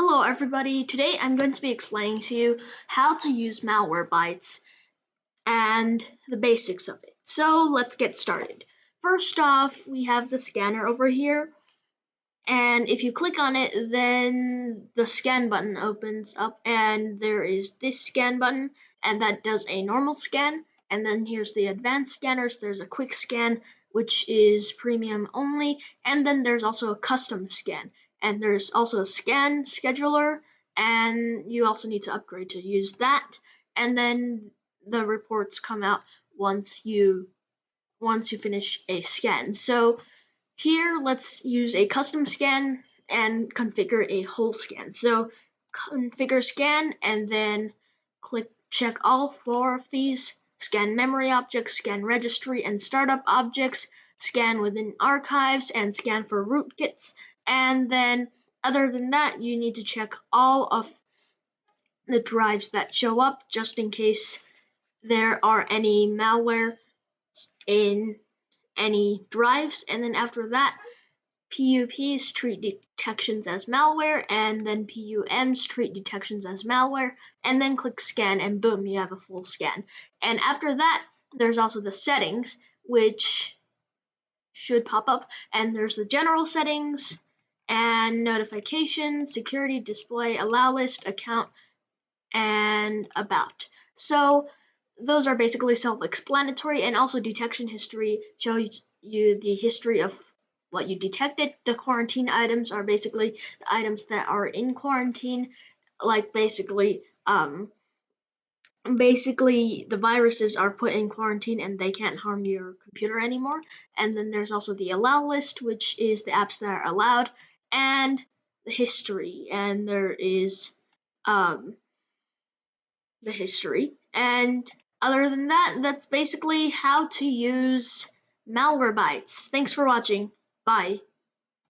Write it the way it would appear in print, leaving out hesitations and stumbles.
Hello everybody, today I'm going to be explaining to you how to use Malwarebytes and the basics of it. So let's get started. First off, we have the scanner over here, and if you click on it, then the scan button opens up, and there is this scan button, and that does a normal scan. And then here's the advanced scanners. There's a quick scan, which is premium only, and then there's also a custom scan. And there's also a scan scheduler, and you also need to upgrade to use that. And then the reports come out once you finish a scan. So here, let's use a custom scan and configure a whole scan. So configure scan and then check all four of these. Scan memory objects, scan registry and startup objects, scan within archives, and scan for rootkits. And then other than that, you need to check all of the drives that show up just in case there are any malware in any drives. And then after that, PUPs treat detections as malware, and then PUMs treat detections as malware, and then click scan, and boom, you have a full scan. And after that, there's also the settings, which should pop up, and there's the general settings, and notifications, security, display, allow list, account, and about. So those are basically self-explanatory, and also detection history shows you the history of what you detected. The quarantine items are basically the items that are in quarantine, like basically the viruses are put in quarantine and they can't harm your computer anymore. And then there's also the allow list, which is the apps that are allowed, and the history, and there is the history. And other than that, that's basically how to use Malwarebytes. Thanks for watching. Bye.